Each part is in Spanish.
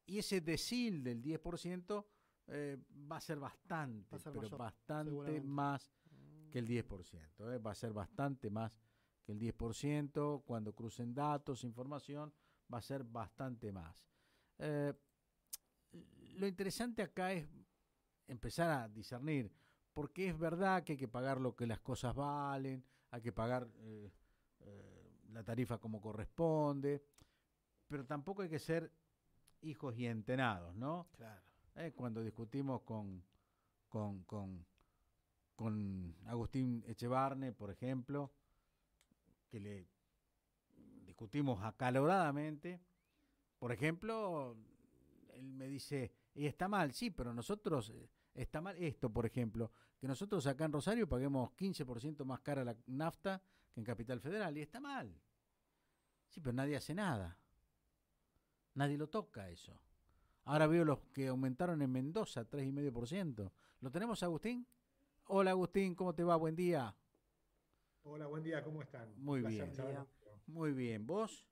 Y ese decil del 10% va a ser bastante, Va a ser pero mayor, bastante seguramente. más que el 10%. Va a ser bastante más que el 10%. Cuando crucen datos, información, va a ser bastante más. Eh, lo interesante acá es empezar a discernir, porque es verdad que hay que pagar lo que las cosas valen, hay que pagar la tarifa como corresponde, pero tampoco hay que ser hijos y entenados, ¿no? Claro. Cuando discutimos con, con, con Agustín Echevarne, por ejemplo, que le discutimos acaloradamente, por ejemplo, él me dice, y está mal, sí, pero nosotros, está mal esto, por ejemplo, que nosotros acá en Rosario paguemos 15% más cara la nafta que en Capital Federal, y está mal. Sí, pero nadie hace nada, nadie lo toca eso. Ahora veo los que aumentaron en Mendoza, 3,5%. ¿Lo tenemos, Agustín? Hola, Agustín, ¿cómo te va? Buen día. Hola, buen día, ¿cómo están? Un Muy placer Buen bien, charlar día. contigo. muy bien. ¿Vos?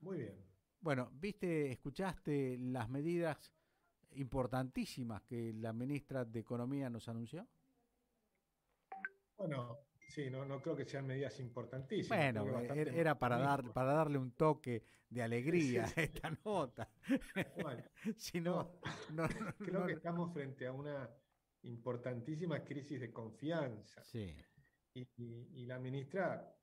Muy bien. Bueno, viste, escuchaste las medidas importantísimas que la ministra de Economía nos anunció. Bueno, sí, no creo que sean medidas importantísimas, creo que Bueno, bastante más era de lo mismo. para darle un toque de Sí, alegría a sí, esta nota. tal cual. Si no, No, no, creo no, que no. estamos frente a una importantísima crisis de confianza. Sí. Y la ministra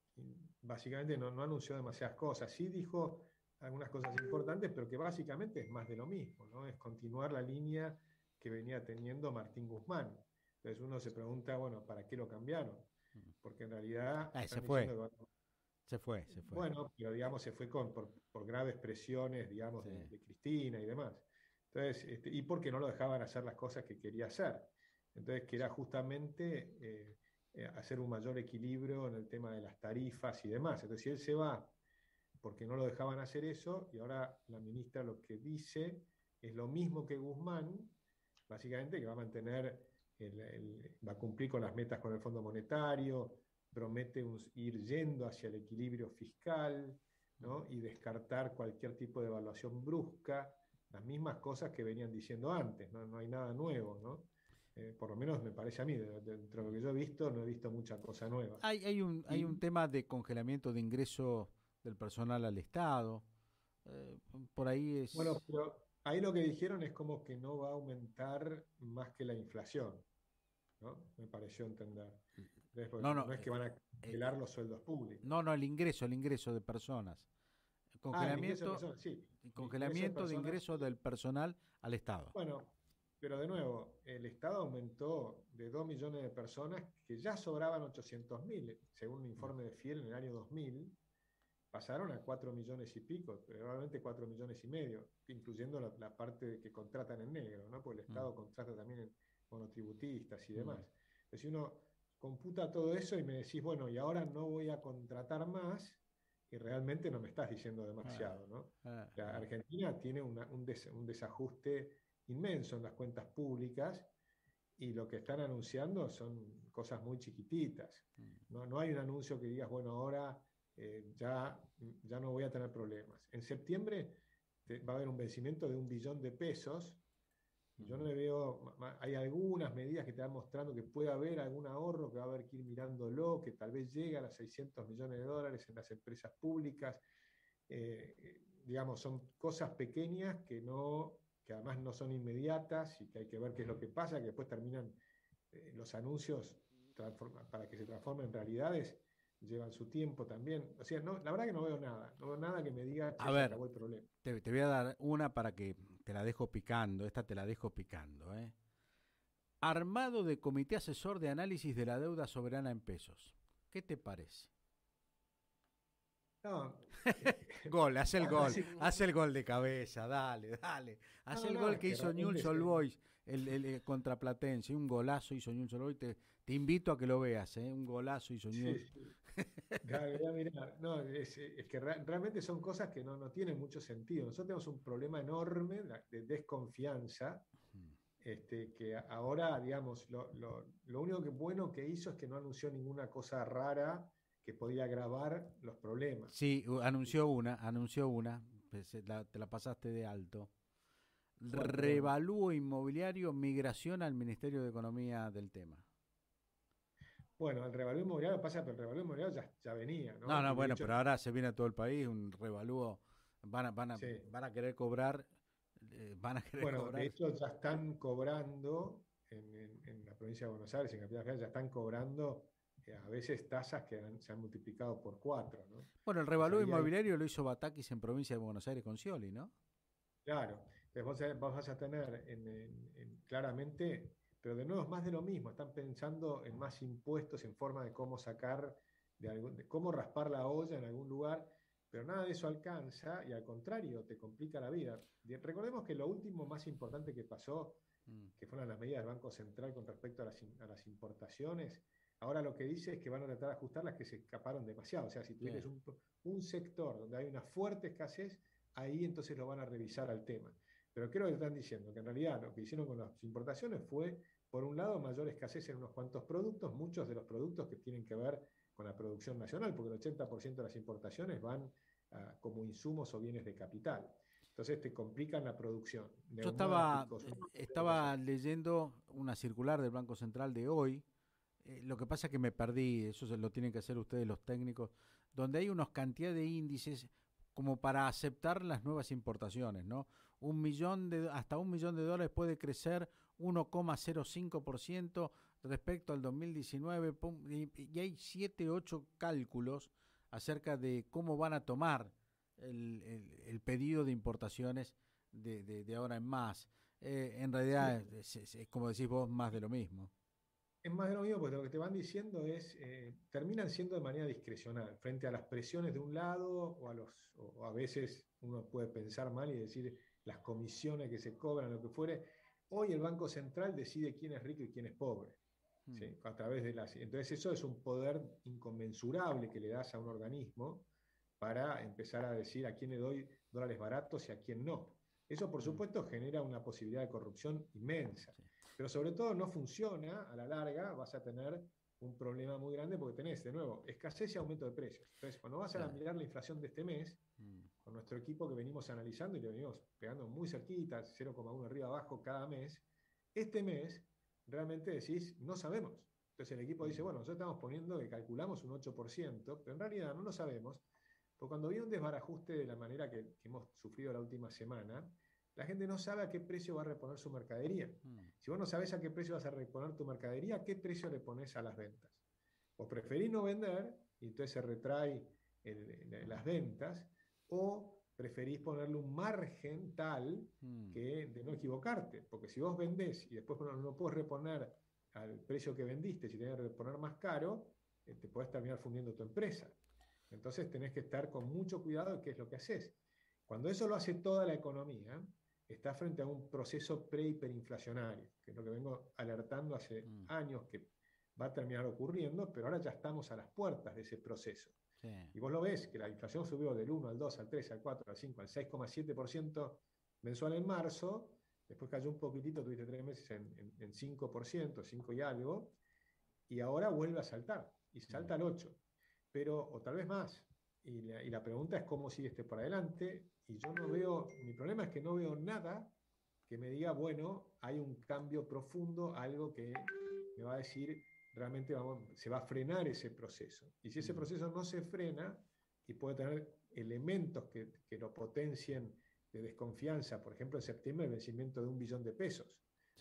básicamente no anunció demasiadas cosas. Sí dijo algunas cosas importantes, pero que básicamente es más de lo mismo, ¿no? Es continuar la línea que venía teniendo Martín Guzmán. Entonces uno se pregunta, bueno, ¿para qué lo cambiaron? Porque en realidad Se están diciendo fue, que, bueno, se fue. bueno, pero digamos se fue por graves presiones, digamos, Sí. de Cristina y demás. Entonces, y porque no lo dejaban hacer las cosas que quería hacer. Entonces, que era justamente hacer un mayor equilibrio en el tema de las tarifas y demás. Entonces, si él se va porque no lo dejaban hacer eso, y ahora la ministra lo que dice es lo mismo que Guzmán, básicamente que va a mantener, va a cumplir con las metas con el Fondo Monetario, promete ir yendo hacia el equilibrio fiscal, ¿no? Y descartar cualquier tipo de evaluación brusca, las mismas cosas que venían diciendo antes, no hay nada nuevo, ¿no? Por lo menos me parece a mí, dentro de lo que yo he visto, no he visto mucha cosa nueva. Hay un Y tema de congelamiento de ingreso del personal al Estado. Eh, por ahí bueno, es... pero ahí lo que dijeron es como que no va a aumentar más que la inflación, ¿no? Me pareció entender. Entonces, pues, No, no, no es que van a congelar los sueldos públicos. no, el ingreso de personas. Ah, el ingreso de Congelamiento, personas, sí. El ingreso de congelamiento de personas, ingreso del personal al Estado. bueno, pero de nuevo, el Estado aumentó de 2 millones de personas que ya sobraban 800.000, según un informe de FIEL en el año 2000, pasaron a 4 millones y pico, probablemente 4 millones y medio, incluyendo la parte de que contratan en negro, ¿no? Porque el Mm, Estado contrata también en monotributistas y mm. demás. Entonces, si uno computa todo eso y me decís, bueno, y ahora no voy a contratar más, y realmente no me estás diciendo Ah, demasiado, ¿no? ah, La ah. Argentina tiene un desajuste inmenso en las cuentas públicas y lo que están anunciando son cosas muy chiquititas. No hay un anuncio que digas, bueno, ahora ya no voy a tener problemas. En septiembre va a haber un vencimiento de 1 billón de pesos y yo no le veo, hay algunas medidas que te van mostrando que puede haber algún ahorro que va a haber que ir mirándolo, que tal vez llegue a los 600 millones de dólares en las empresas públicas. Digamos, son cosas pequeñas que además no son inmediatas y que hay que ver qué es lo que pasa, que después terminan los anuncios para que se transformen en realidades, llevan su tiempo también. O sea, no, la verdad que no veo nada que me diga, A che, se ver, acabó el problema. te voy a dar una para que te la dejo picando. Esta te la dejo picando. Armado de comité asesor de análisis de la deuda soberana en pesos. ¿Qué te parece? No, Gol, básicamente, hace el gol de cabeza, dale, dale. Hace el no, gol es que que hizo realmente Newell's Old Boys, el contra Platense, un golazo hizo Newell's Old Boys, te invito a que lo veas, un golazo hizo sí, Newell's. sí. Dale, voy a mirar. No, es que realmente son cosas que no tienen mucho sentido. Nosotros tenemos un problema enorme de desconfianza, que ahora, digamos, lo único que bueno que hizo es que no anunció ninguna cosa rara que podía agravar los problemas. Sí, anunció una, te la pasaste de alto. revalúo inmobiliario, migración al Ministerio de Economía del tema. Bueno, el revalúo inmobiliario pasa, pero el revalúo inmobiliario ya venía, ¿no? No, Y de bueno, hecho, pero ahora se viene a todo el país un revalúo, sí. van a querer cobrar, van a querer Bueno, de cobrar. hecho ya están cobrando en la provincia de Buenos Aires, en Capital Federal, ya están cobrando a veces tasas que se han multiplicado por 4, ¿no? Bueno, el Entonces revalúo ahí hay, inmobiliario lo hizo Batakis en provincia de Buenos Aires con Scioli, ¿no? claro, entonces vos vas a tener claramente, pero de nuevo es más de lo mismo, están pensando en más impuestos, en forma de cómo sacar, de cómo raspar la olla en algún lugar, pero nada de eso alcanza y al contrario, te complica la vida. Recordemos que lo último más importante que pasó, que fueron las medidas del Banco Central con respecto a las importaciones, ahora lo que dice es que van a tratar de ajustar las que se escaparon demasiado. O sea, si tuvieras un sector donde hay una fuerte escasez, ahí entonces lo van a revisar al tema. Pero creo que están diciendo que en realidad lo que hicieron con las importaciones fue, por un lado, mayor escasez en unos cuantos productos, muchos de los productos que tienen que ver con la producción nacional, porque el 80% de las importaciones van como insumos o bienes de capital. Entonces te complican la producción. Yo Neumáticos, estaba leyendo una circular del Banco Central de hoy. Lo que pasa es que me perdí, eso se lo tienen que hacer ustedes los técnicos, donde hay unos cantidad de índices como para aceptar las nuevas importaciones, ¿no? Hasta $1.000.000 puede crecer 1,05% respecto al 2019, y hay 7, 8 cálculos acerca de cómo van a tomar el pedido de importaciones de ahora en más. En realidad es, como decís vos, más de lo mismo. Es más de lo mismo, porque lo que te van diciendo es, terminan siendo de manera discrecional, frente a las presiones de un lado, o a veces uno puede pensar mal y decir las comisiones que se cobran, lo que fuere. Hoy el Banco Central decide quién es rico y quién es pobre. ¿Sí? A través de entonces eso es un poder inconmensurable que le das a un organismo para empezar a decir a quién le doy dólares baratos y a quién no. Eso, por supuesto, genera una posibilidad de corrupción inmensa. Sí. Pero sobre todo no funciona, a la larga vas a tener un problema muy grande porque tenés, de nuevo, escasez y aumento de precios. Entonces, cuando vas a mirar la inflación de este mes, con nuestro equipo que venimos analizando y le venimos pegando muy cerquita, 0,1 arriba abajo cada mes, este mes realmente decís, no sabemos. Entonces el equipo dice, bueno, nosotros estamos poniendo que calculamos un 8%, pero en realidad no lo sabemos, porque cuando viene un desbarajuste de la manera que hemos sufrido la última semana, la gente no sabe a qué precio va a reponer su mercadería. Si vos no sabés a qué precio vas a reponer tu mercadería, ¿a qué precio le pones a las ventas? O preferís no vender y entonces se retrae las ventas, o preferís ponerle un margen tal que de no equivocarte, porque si vos vendés y después no podés reponer al precio que vendiste, si tenés que reponer más caro, te podés terminar fundiendo tu empresa. Entonces tenés que estar con mucho cuidado de qué es lo que haces. Cuando eso lo hace toda la economía, está frente a un proceso pre-hiperinflacionario, que es lo que vengo alertando hace años que va a terminar ocurriendo, pero ahora ya estamos a las puertas de ese proceso. Sí. Y vos lo ves, que la inflación subió del 1 al 2, al 3, al 4, al 5, al 6,7% mensual en marzo, después cayó un poquitito, tuviste 3 meses en 5%, 5 y algo, y ahora vuelve a saltar, y salta al 8%, pero, o tal vez más. Y la pregunta es cómo sigue este por adelante, y yo no veo, mi problema es que no veo nada que me diga, bueno, hay un cambio profundo, algo que me va a decir, realmente se va a frenar ese proceso. Y si ese proceso no se frena y puede tener elementos que lo potencien de desconfianza, por ejemplo, en septiembre el vencimiento de $1 billón. Sí.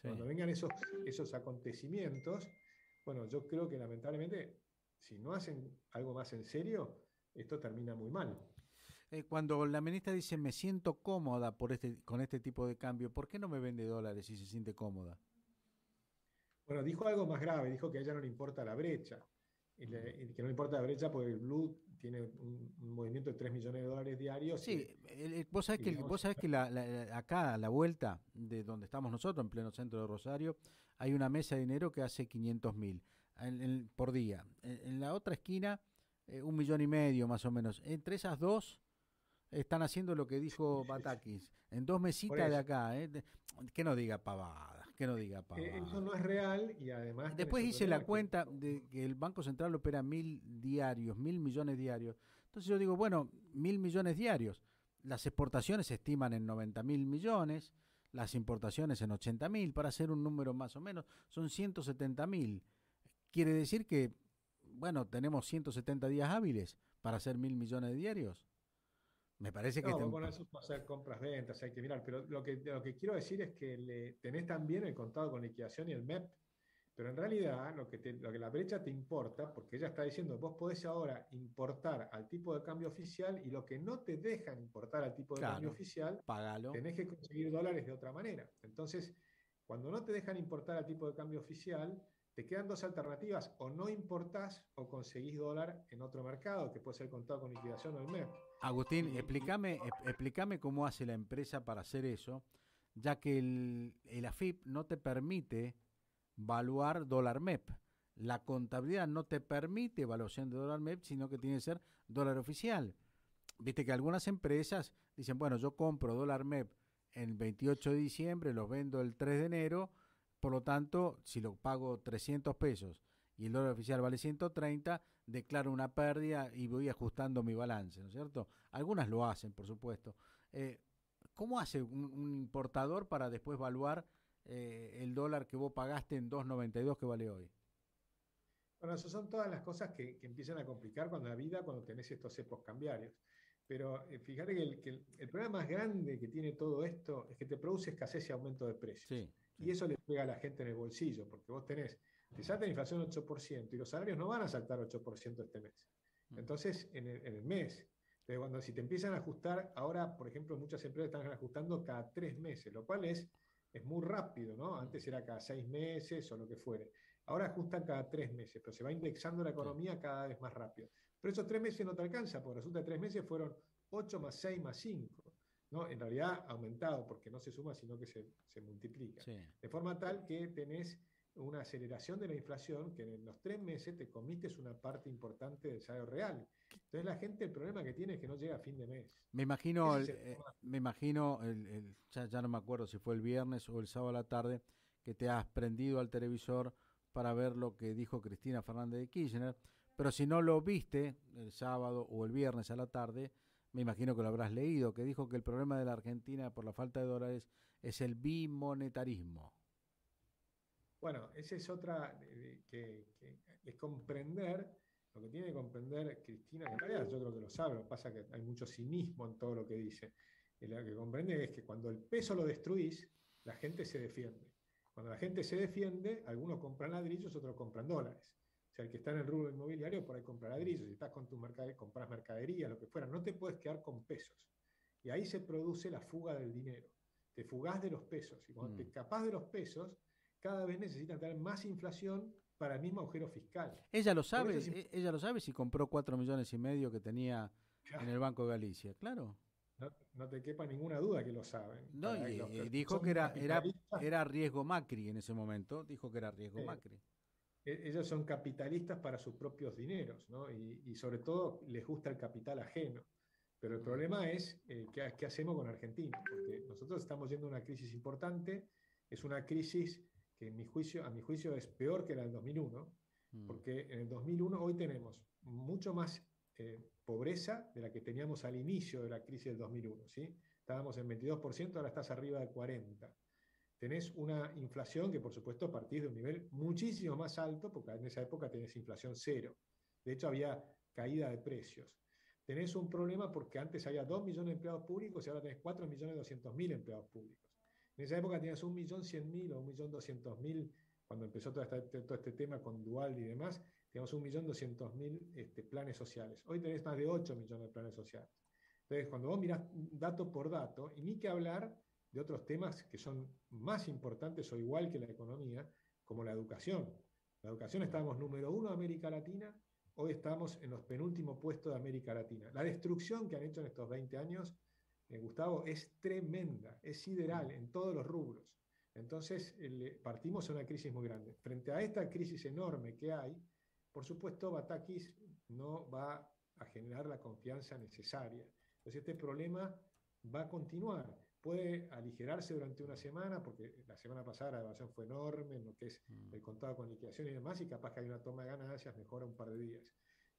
Cuando vengan esos acontecimientos, bueno, yo creo que lamentablemente, si no hacen algo más en serio, esto termina muy mal. Cuando la ministra dice me siento cómoda con este tipo de cambio, ¿por qué no me vende dólares si se siente cómoda? Bueno, dijo algo más grave, dijo que a ella no le importa la brecha, y que no le importa la brecha porque el Blue tiene un movimiento de $3 millones diarios. Sí, vos sabés que acá a la vuelta de donde estamos nosotros, en pleno centro de Rosario, hay una mesa de dinero que hace 500.000 por día. En la otra esquina, 1,5 millones más o menos. Entre esas dos están haciendo lo que dijo Batakis, en 2 mesitas de acá, que no diga pavadas. Eso no es real y además... Después hice la cuenta de que el Banco Central opera 1.000 millones diarios. Entonces yo digo, bueno, 1.000 millones diarios. Las exportaciones se estiman en 90.000 millones, las importaciones en 80.000, para hacer un número más o menos, son 170.000. Quiere decir que, bueno, tenemos 170 días hábiles para hacer 1.000 millones de diarios. Me parece que... No, bueno, eso es para hacer compras-ventas, hay que mirar, pero lo que quiero decir es que tenés también el contado con liquidación y el MEP, pero en realidad lo que la brecha te importa, porque ella está diciendo, vos podés ahora importar al tipo de cambio oficial y lo que no te dejan importar al tipo de cambio Claro, oficial, págalo. tenés que conseguir dólares de otra manera. Entonces, cuando no te dejan importar al tipo de cambio oficial, te quedan dos alternativas: o no importás o conseguís dólar en otro mercado, que puede ser contado con liquidación o el MEP. Agustín, Y explícame cómo hace la empresa para hacer eso, ya que el AFIP no te permite valuar dólar MEP. La contabilidad no te permite evaluación de dólar MEP, sino que tiene que ser dólar oficial. Viste que algunas empresas dicen, bueno, yo compro dólar MEP el 28 de diciembre, los vendo el 3 de enero, por lo tanto, si lo pago 300 pesos y el dólar oficial vale 130, declaro una pérdida y voy ajustando mi balance, ¿no es cierto? Algunas lo hacen, por supuesto. Eh, ¿Cómo hace un importador para después evaluar el dólar que vos pagaste en 2,92 que vale hoy? bueno, eso son todas las cosas que empiezan a complicar cuando la vida, cuando tenés estos cepos cambiarios. Pero fíjate que el problema más grande que tiene todo esto es que te produce escasez y aumento de precios. Sí, Y sí. eso le pega a la gente en el bolsillo, porque vos te salta la inflación 8% y los salarios no van a saltar 8% este mes. Mm. Entonces, en el mes, si te empiezan a ajustar, ahora, por ejemplo, muchas empresas están ajustando cada 3 meses, lo cual es muy rápido, ¿no? Antes era cada 6 meses o lo que fuere. Ahora ajustan cada 3 meses, pero se va indexando la Sí. economía cada vez más rápido. Pero esos 3 meses no te alcanza, porque resulta que 3 meses fueron 8 más 6 más 5. ¿No? En realidad ha aumentado, porque no se suma, sino que se multiplica. Sí. De forma tal que tenés una aceleración de la inflación que en los 3 meses te comiste una parte importante del salario real. Entonces la gente, el problema que tiene es que no llega a fin de mes. Me imagino, Ese es el problema. ya no me acuerdo si fue el viernes o el sábado a la tarde, que te has prendido al televisor para ver lo que dijo Cristina Fernández de Kirchner, pero si no lo viste el sábado o el viernes a la tarde, me imagino que lo habrás leído, que dijo que el problema de la Argentina por la falta de dólares es el bimonetarismo. Bueno, esa es otra que es comprender, lo que tiene que comprender Cristina, que en realidad yo creo que lo sabe, lo que pasa es que hay mucho cinismo en todo lo que dice. Y lo que comprende es que cuando el peso lo destruís, la gente se defiende. Cuando la gente se defiende, algunos compran ladrillos, otros compran dólares. O sea, el que está en el rubro inmobiliario por ahí compra ladrillos, si estás con tu mercadería, compras mercadería, lo que fuera, no te puedes quedar con pesos. Y ahí se produce la fuga del dinero. Te fugás de los pesos. Y cuando te escapás de los pesos, cada vez necesitan tener más inflación para el mismo agujero fiscal. Ella lo Por eso sabe, ella lo sabe si compró 4,5 millones que tenía en el Banco de Galicia, claro. no te quepa ninguna duda que lo saben. No, Para y, los que y dijo que son capitalistas, era riesgo Macri en ese momento, dijo que era riesgo eh, Macri. ellos son capitalistas para sus propios dineros, ¿no? Y sobre todo les gusta el capital ajeno. Pero el Mm, problema es qué hacemos con Argentina, porque nosotros estamos yendo a una crisis importante, es una crisis que a mi juicio es peor que la del 2001, mm. porque en el 2001 hoy tenemos mucho más pobreza de la que teníamos al inicio de la crisis del 2001, ¿sí? Estábamos en 22%, ahora estás arriba de 40%. Tenés una inflación que por supuesto partís de un nivel muchísimo más alto, porque en esa época tenés inflación cero. De hecho había caída de precios. Tenés un problema porque antes había 2 millones de empleados públicos y ahora tenés 4.200.000 empleados públicos. En esa época tenías 1.100.000 o 1.200.000, cuando empezó todo este tema con Dual y demás, teníamos 1.200.000 planes sociales. Hoy tenés más de 8 millones de planes sociales. Entonces, cuando vos mirás dato por dato, y ni que hablar de otros temas que son más importantes o igual que la economía, como la educación. La educación estábamos número 1 de América Latina, hoy estamos en los penúltimos puestos de América Latina. La destrucción que han hecho en estos 20 años, Gustavo, es tremenda, es sideral en todos los rubros. Entonces, partimos de una crisis muy grande. Frente a esta crisis enorme que hay, por supuesto, Batakis no va a generar la confianza necesaria. Entonces, este problema va a continuar. Puede aligerarse durante una semana, porque la semana pasada la devaluación fue enorme en lo que es Mm. el contado con liquidación y demás, y capaz que hay una toma de ganancias, mejora un par de días.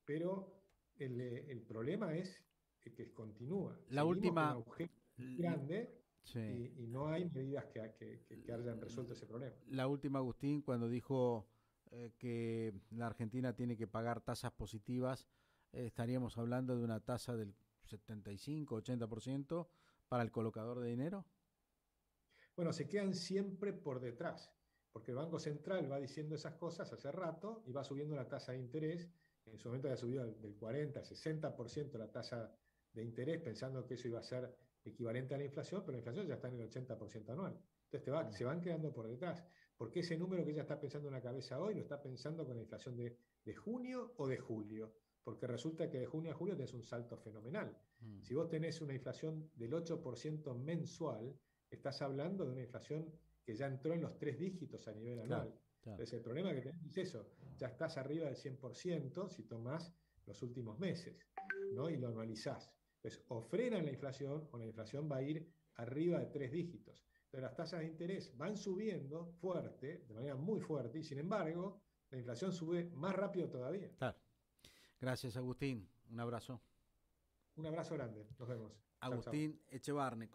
Pero el problema es que continúa. La Seguimos con un última, agujero l- grande Sí. y no hay medidas que hayan resuelto ese problema. La última, Agustín, cuando dijo que la Argentina tiene que pagar tasas positivas, estaríamos hablando de una tasa del 75-80% para el colocador de dinero. Bueno, se quedan siempre por detrás, porque el Banco Central va diciendo esas cosas hace rato y va subiendo la tasa de interés. En su momento había subido del 40 al 60% la tasa de interés, pensando que eso iba a ser equivalente a la inflación, pero la inflación ya está en el 80% anual. Entonces se van quedando por detrás, porque ese número que ella está pensando en la cabeza hoy lo está pensando con la inflación de junio o de julio, porque resulta que de junio a julio tenés un salto fenomenal. Si vos tenés una inflación del 8% mensual, estás hablando de una inflación que ya entró en los 3 dígitos a nivel Claro, anual. claro. Entonces el problema que tenés es eso, ya estás arriba del 100% si tomás los últimos meses, ¿no? Y lo anualizás. Entonces o frenan la inflación o la inflación va a ir arriba de 3 dígitos. Entonces las tasas de interés van subiendo fuerte, de manera muy fuerte, y sin embargo la inflación sube más rápido todavía. Claro. Gracias, Agustín. Un abrazo. Un abrazo grande, nos vemos. Chau, chau. Agustín Echevarne.